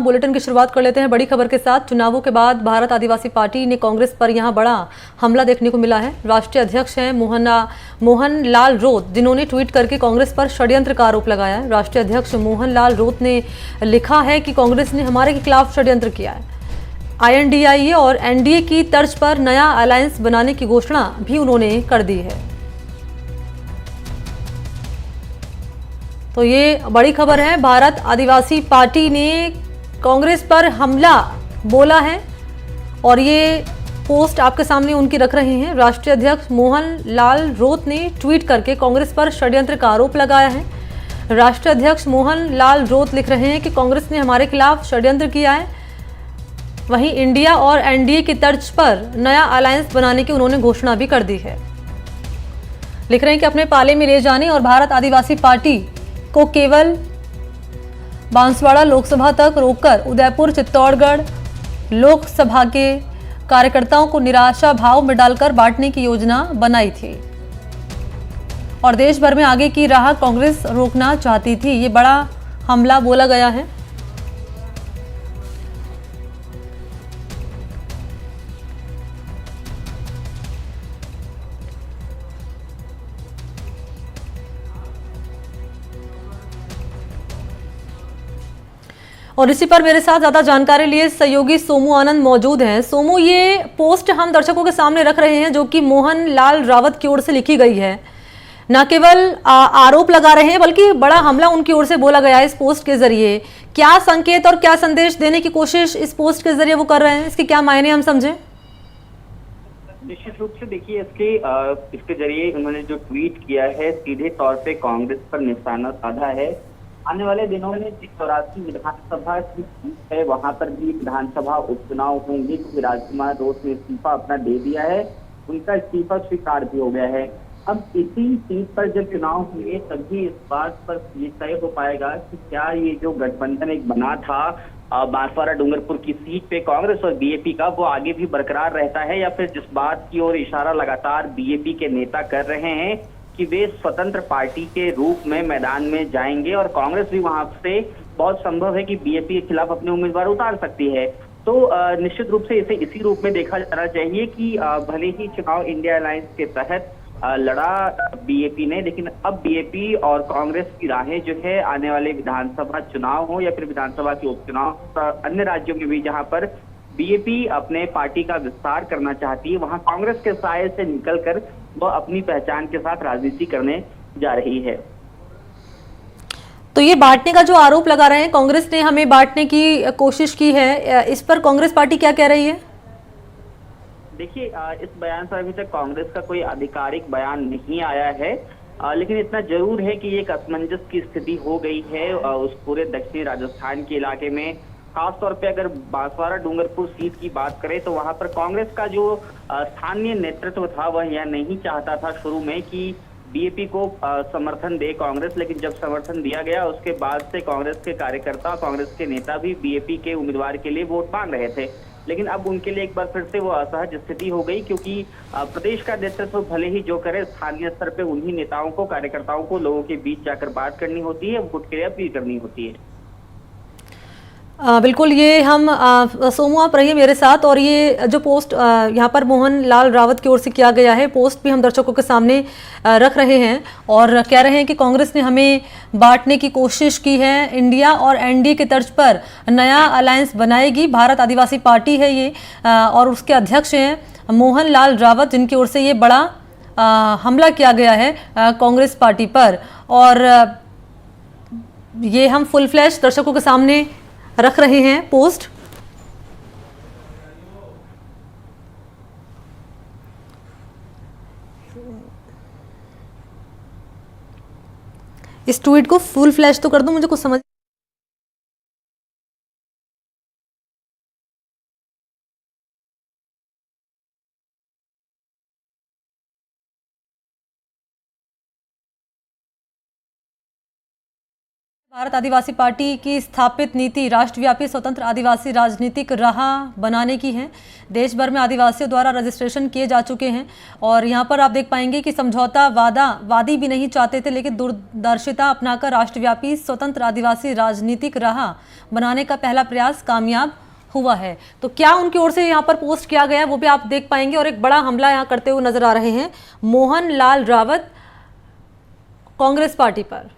Bulletin की शुरुआत कर लेते हैं बड़ी खबर के साथ। चुनावों के बाद भारत आदिवासी पार्टी ने कांग्रेस पर यहां बड़ा हमला देखने को मिला है। राष्ट्रीय अध्यक्ष हैं मोहन लाल रोत, जिन्होंने ट्वीट करके कांग्रेस पर षड्यंत्र का आरोप लगाया है। राष्ट्रीय अध्यक्ष मोहन लाल रोत ने लिखा है कि कांग्रेस ने हमारे खिलाफ षड्यंत्र किया है। INDIA और NDA की तर्ज पर नया अलायंस बनाने की घोषणा भी उन्होंने कर दी है। तो ये बड़ी खबर है। भारत आदिवासी पार्टी ने कांग्रेस पर हमला बोला है और ये पोस्ट आपके सामने उनकी रख रहे हैं। राष्ट्रीय अध्यक्ष मोहन लाल रोत ने ट्वीट करके कांग्रेस पर षड्यंत्र का आरोप लगाया है। राष्ट्रीय अध्यक्ष मोहन लाल रोत लिख रहे हैं कि कांग्रेस ने हमारे खिलाफ षड्यंत्र किया है। वहीं इंडिया और NDA की तर्ज पर नया अलायंस बनाने की उन्होंने घोषणा भी कर दी है। लिख रहे हैं कि अपने पाले में ले जाने और भारत आदिवासी पार्टी को केवल बांसवाड़ा लोकसभा तक रोककर उदयपुर चित्तौड़गढ़ लोकसभा के कार्यकर्ताओं को निराशा भाव में डालकर बांटने की योजना बनाई थी और देश भर में आगे की राह कांग्रेस रोकना चाहती थी। ये बड़ा हमला बोला गया है। और इसी पर मेरे साथ ज्यादा जानकारी लिए सहयोगी सोमू आनंद मौजूद हैं। सोमू, ये पोस्ट हम दर्शकों के सामने रख रहे हैं जो कि मोहन लाल रावत की ओर से लिखी गई है। न केवल आरोप लगा रहे हैं बल्कि बड़ा हमला उनकी ओर से बोला गया है इस पोस्ट के जरिए। क्या संकेत और क्या संदेश देने की कोशिश इस पोस्ट के जरिए वो कर रहे हैं, इसके क्या मायने हम समझें? निश्चित रूप से देखिए, इसके जरिए उन्होंने जो ट्वीट किया है सीधे तौर पे कांग्रेस पर निशाना साधा है। आने वाले दिनों में जिस 84 विधानसभा की सीट है वहां पर भी विधानसभा उपचुनाव होंगे, क्योंकि राजकुमार रोत ने इस्तीफा अपना दे दिया है। उनका इस्तीफा स्वीकार भी हो गया है। अब इसी सीट पर जब चुनाव हुए तभी इस बात पर ये तय हो पाएगा कि क्या ये जो गठबंधन एक बना था बांसवाड़ा डूंगरपुर की सीट पे कांग्रेस और BJP का, वो आगे भी बरकरार रहता है, या फिर जिस बात की ओर इशारा लगातार BJP के नेता कर रहे हैं कि वे स्वतंत्र पार्टी के रूप में मैदान में जाएंगे और कांग्रेस भी वहां से बहुत संभव है कि BJP के खिलाफ अपने उम्मीदवार उतार सकती है। तो निश्चित रूप से इसे इसी रूप में देखा जाना चाहिए कि भले ही चुनाव इंडिया अलायंस के तहत लड़ा BJP ने, लेकिन अब BJP और कांग्रेस की राहें जो है आने वाले विधानसभा चुनाव हो या फिर विधानसभा के उपचुनाव अन्य राज्यों में भी जहां पर BJP अपने पार्टी का विस्तार करना चाहती है, वहां कांग्रेस के साए से निकलकर वह अपनी पहचान के साथ राजनीति करने जा रही है। तो ये बांटने का जो आरोप लगा रहे हैं, कांग्रेस ने हमें बांटने की कोशिश की है, इस पर कांग्रेस पार्टी क्या कह रही है? देखिए, इस बयान पर अभी तक कांग्रेस का कोई आधिकारिक बयान नहीं आया है, लेकिन इतना जरूर है कि एक असमंजस की स्थिति हो गई है उस पूरे दक्षिणी राजस्थान के इलाके में। खासतौर पे अगर बांसवाड़ा डूंगरपुर सीट की बात करें तो वहां पर कांग्रेस का जो स्थानीय नेतृत्व था वह यह नहीं चाहता था शुरू में कि BJP को समर्थन दे कांग्रेस, लेकिन जब समर्थन दिया गया उसके बाद से कांग्रेस के कार्यकर्ता, कांग्रेस के नेता भी BJP के उम्मीदवार के लिए वोट मांग रहे थे। लेकिन अब उनके लिए एक बार फिर से वो असहज स्थिति हो गई, क्योंकि प्रदेश का नेतृत्व भले ही जो करे, स्थानीय स्तर पे उन्हीं नेताओं को, कार्यकर्ताओं को लोगों के बीच जाकर बात करनी होती है, वोट के लिए अपील करनी होती है। बिल्कुल, ये हम सोमू आप रहिए मेरे साथ। और ये जो पोस्ट यहाँ पर मोहन लाल रावत की ओर से किया गया है, पोस्ट भी हम दर्शकों के सामने रख रहे हैं और कह रहे हैं कि कांग्रेस ने हमें बांटने की कोशिश की है। इंडिया और NDA के तर्ज पर नया अलायंस बनाएगी। भारत आदिवासी पार्टी है ये और उसके अध्यक्ष हैं मोहन लाल रावत, जिनकी ओर से ये बड़ा हमला किया गया है कांग्रेस पार्टी पर। और ये हम फुल फ्लैश दर्शकों के सामने रख रहे हैं पोस्ट। इस ट्वीट को फुल फ्लैश तो कर दूं, मुझे कुछ समझ भारत आदिवासी पार्टी की स्थापित नीति राष्ट्रव्यापी स्वतंत्र आदिवासी राजनीतिक राह बनाने की है। देश भर में आदिवासियों द्वारा रजिस्ट्रेशन किए जा चुके हैं और यहाँ पर आप देख पाएंगे कि समझौता वादी भी नहीं चाहते थे, लेकिन दूरदर्शिता अपनाकर राष्ट्रव्यापी स्वतंत्र आदिवासी राजनीतिक राह बनाने का पहला प्रयास कामयाब हुआ है। तो क्या उनकी ओर से यहाँ पर पोस्ट किया गया है वो भी आप देख पाएंगे। और एक बड़ा हमला यहाँ करते हुए नजर आ रहे हैं मोहन लाल रावत कांग्रेस पार्टी पर।